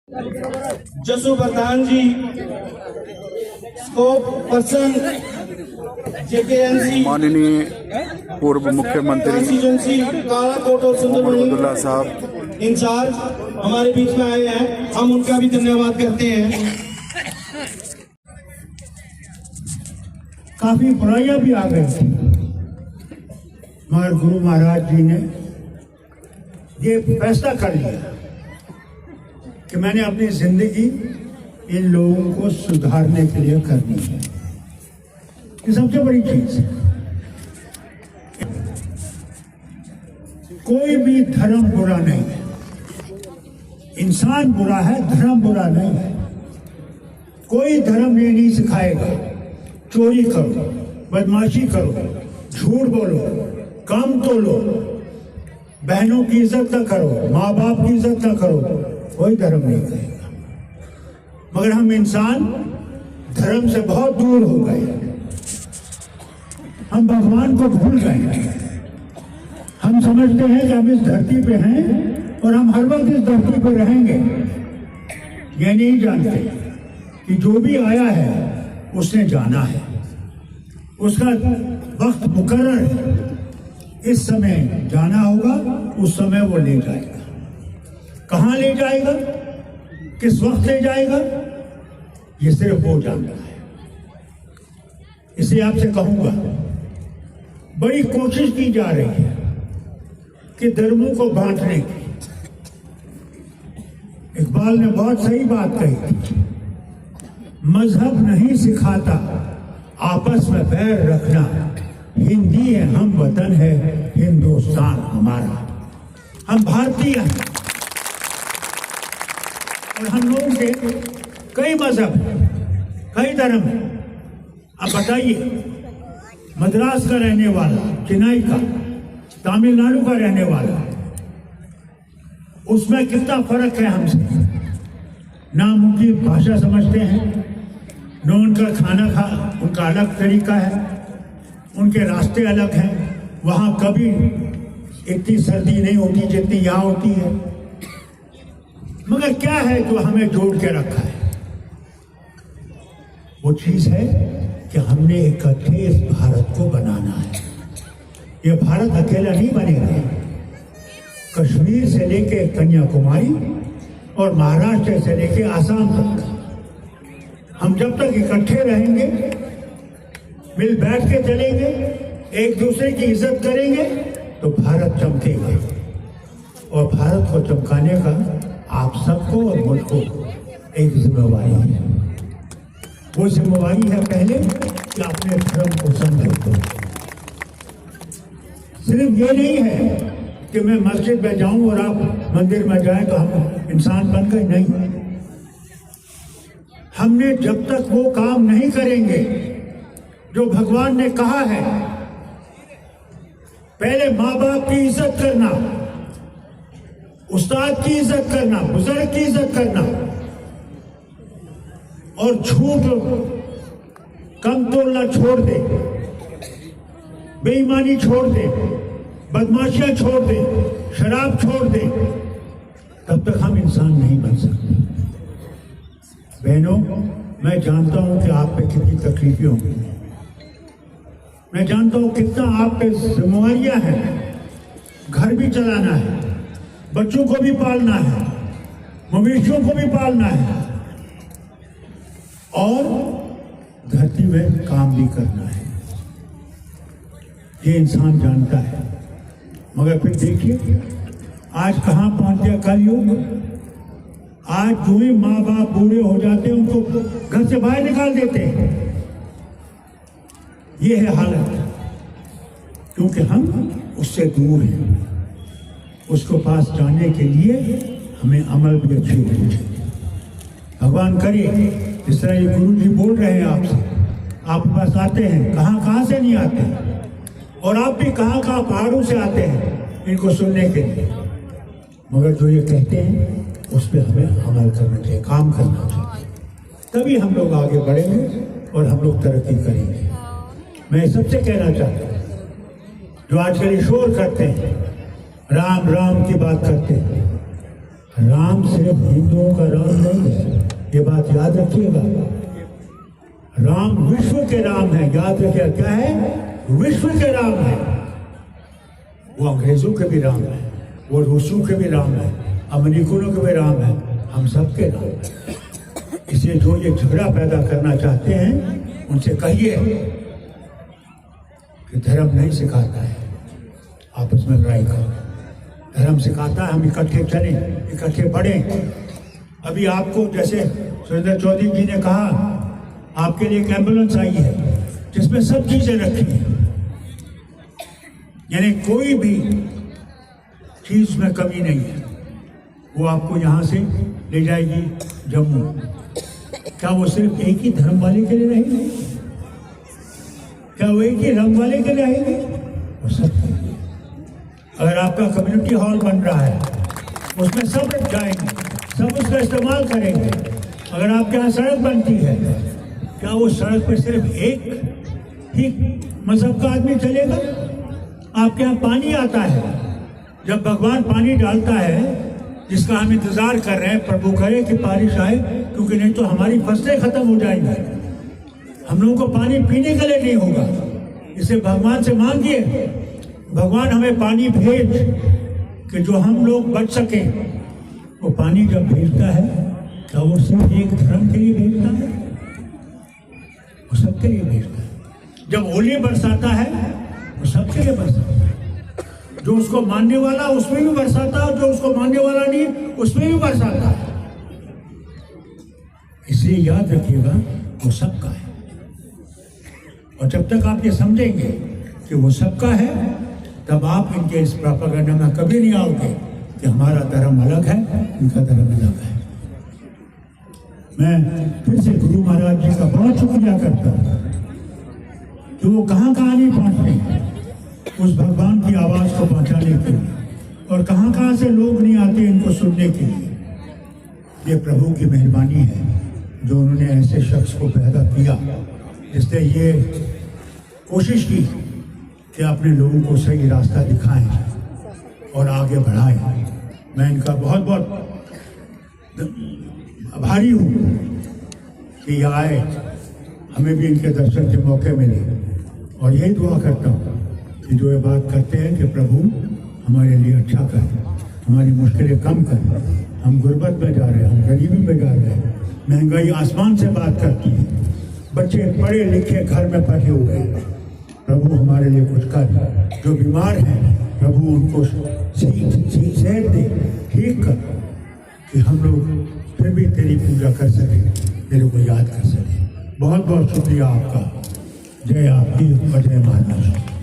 जसू प्रधान जी, scope person JKNC, माननीय पूर्व मुख्यमंत्री कॉन्स्टिट्यूंसी कालाकोट और सुंदरबनी अब्दुल्ला साहब इंचार्ज हमारे बीच में आए हैं, हम उनका भी धन्यवाद करते हैं। काफी बुराइयां भी आ गई थी, मगर गुरु महाराज जी ने ये फैसला कर लिया कि मैंने अपनी जिंदगी इन लोगों को सुधारने के लिए करनी है। ये सबसे बड़ी चीज है। कोई भी धर्म बुरा नहीं है, इंसान बुरा है, धर्म बुरा नहीं है। कोई धर्म ये नहीं सिखाएगा चोरी करो, बदमाशी करो, झूठ बोलो, काम तोलो, बहनों की इज्जत न करो, माँ बाप की इज्जत न करो, कोई धर्म नहीं कहेगा। मगर हम इंसान धर्म से बहुत दूर हो गए, हम भगवान को भूल गए। हम समझते हैं कि हम इस धरती पे हैं और हम हर वक्त इस धरती पे रहेंगे। ये नहीं जानते कि जो भी आया है उसने जाना है, उसका वक्त मुकर्रर है। इस समय जाना होगा, उस समय वो ले जाएगा। कहाँ ले जाएगा, किस वक्त ले जाएगा, ये सिर्फ वो जानता है। इसलिए आपसे कहूंगा, बड़ी कोशिश की जा रही है कि धर्मों को बांटने की। इकबाल ने बहुत सही बात कही थी, मजहब नहीं सिखाता आपस में बैर रखना, हिंदी है हम, वतन है हिंदुस्तान हमारा। हम भारतीय हैं और हम लोगों के कई मजहब, कई धर्म हैं। अब बताइए, मद्रास का रहने वाला, चेन्नई का, तमिलनाडु का रहने वाला, उसमें कितना फर्क है हमसे। ना उनकी भाषा समझते हैं, न उनका खाना उनका अलग तरीका है, उनके रास्ते अलग हैं। वहां कभी इतनी सर्दी नहीं होती जितनी यहाँ होती है। मगर क्या है जो हमें जोड़ के रखा है? वो चीज है कि हमने इकट्ठे इस भारत को बनाना है। ये भारत अकेला नहीं बनेगा। कश्मीर से लेके कन्याकुमारी और महाराष्ट्र से लेके आसाम तक हम जब तक इकट्ठे रहेंगे, मिल बैठ के चलेंगे, एक दूसरे की इज्जत करेंगे, तो भारत चमकेगा। और भारत को चमकाने का आप सबको और मुझको एक जिम्मेवारी है। वो जिम्मेवारी है पहले कि अपने धर्म को समझो। सिर्फ ये नहीं है कि मैं मस्जिद में जाऊं और आप मंदिर में जाएं तो हम इंसान बन गए, नहीं। हमने जब तक वो काम नहीं करेंगे जो भगवान ने कहा है, पहले माँ बाप की इज्जत करना, उस्ताद की इज्जत करना, बुजुर्ग की इज्जत करना, और झूठ कम तोड़ना छोड़ दे, बेईमानी छोड़ दे, बदमाशियां छोड़ दे, शराब छोड़ दे, तब तक हम इंसान नहीं बन सकते। बहनों, मैं जानता हूं कि आप पे कितनी तकलीफें होंगी, मैं जानता हूं कितना आप पे जिम्मेवारियां हैं। घर भी चलाना है, बच्चों को भी पालना है, मवेशियों को भी पालना है, और धरती में काम भी करना है। ये इंसान जानता है। मगर फिर देखिए आज कहां पहुंच गया कलयुग। आज जो ही माँ बाप बूढ़े हो जाते हैं उनको घर से बाहर निकाल देते हैं। ये है हालत, क्योंकि हम उससे दूर हैं। उसको पास जाने के लिए हमें अमल भी अच्छी होनी चाहिए। भगवान करे जिस तरह ये गुरु जी बोल रहे हैं आपसे, आप पास आते हैं, कहाँ से नहीं आते, और आप भी कहाँ पहाड़ों से आते हैं इनको सुनने के लिए। मगर जो ये कहते हैं उस पर हमें अमल करना चाहिए, काम करना चाहिए, तभी हम लोग आगे बढ़ेंगे और हम लोग तरक्की करेंगे। मैं सबसे कहना चाहता हूँ, जो आजकल शोर करते हैं, राम राम की बात करते हैं, राम सिर्फ हिंदुओं का राम नहीं है, ये बात याद रखिएगा। राम विश्व के राम है, याद रखिएगा। क्या है? विश्व के राम है। वो अंग्रेजों के भी राम है, वो रूसों के भी राम है, अमेरिकनों के भी राम है, हम सबके राम है। इसलिए जो ये झगड़ा पैदा करना चाहते हैं उनसे कहिए कि धर्म नहीं सिखाता है आपस में लड़ाई करो। धर्म सिखाता है हम इकट्ठे चलें, इकट्ठे बढ़ें। अभी आपको जैसे सुरेंद्र चौधरी जी ने कहा, आपके लिए एक एम्बुलेंस आई है जिसमें सब चीजें रखी हैं, यानी कोई भी चीज में कमी नहीं है। वो आपको यहाँ से ले जाएगी जम्मू। क्या वो सिर्फ एक ही धर्म वाले के लिए रहेगी? क्या वो एक ही रंग वाले के लिए रहेगी? वो सब के लिए। अगर आपका कम्युनिटी हॉल बन रहा है उसमें सब जाएंगे, सब उसका इस्तेमाल करेंगे। अगर आपके यहाँ सड़क बनती है, क्या वो सड़क पे सिर्फ एक ही मजहब का आदमी चलेगा? आपके यहाँ पानी आता है, जब भगवान पानी डालता है जिसका हम इंतजार कर रहे हैं, प्रभु करे कि बारिश आए, क्योंकि नहीं तो हमारी फसलें खत्म हो जाएंगी, हम लोगों को पानी पीने के लिए नहीं होगा। इसे भगवान से मांगिए, भगवान हमें पानी भेज कि जो हम लोग बच सकें। वो पानी जब भेजता है तो वो सिर्फ एक धर्म के लिए भेजता है? वो सबके लिए भेजता है। जब ओले बरसाता है वो सबके लिए बरसाता है। जो उसको मानने वाला उसमें भी बरसाता है, जो उसको मानने वाला नहीं उसमें भी बरसाता है। इसलिए याद रखिएगा वो सबका है। और जब तक आप ये समझेंगे कि वो सबका है, तब आप इनके इस प्रोपेगेंडा में कभी नहीं आओगे कि हमारा धर्म अलग है, इनका धर्म अलग है। मैं फिर से गुरु महाराज जी का बहुत शुक्रिया करता हूँ कि वो कहाँ कहाँ नहीं पहुँचते उस भगवान की आवाज को पहुँचाने के लिए, और कहाँ कहाँ से लोग नहीं आते इनको सुनने के लिए। ये प्रभु की मेहरबानी है जो उन्होंने ऐसे शख्स को पैदा किया जिसने ये कोशिश की कि अपने लोगों को सही रास्ता दिखाएं और आगे बढ़ाएं। मैं इनका बहुत बहुत आभारी हूँ कि ये आए, हमें भी इनके दर्शन के मौके मिले। और यही दुआ करता हूँ कि जो ये बात करते हैं कि प्रभु हमारे लिए अच्छा कर, हमारी मुश्किलें कम कर। हम गुर्बत में जा रहे हैं, हम गरीबी में जा रहे हैं, महंगाई आसमान से बात करती है, बच्चे पढ़े लिखे घर में बैठे हुए हैं। प्रभु हमारे लिए कुछ कर। जो बीमार हैं प्रभु उनको सेहत दे, ठीक कर, कि हम लोग फिर भी तेरी पूजा कर सकें, तेरे को याद कर सकें। बहुत बहुत शुक्रिया आपका। जय आपकी और जय महाराज।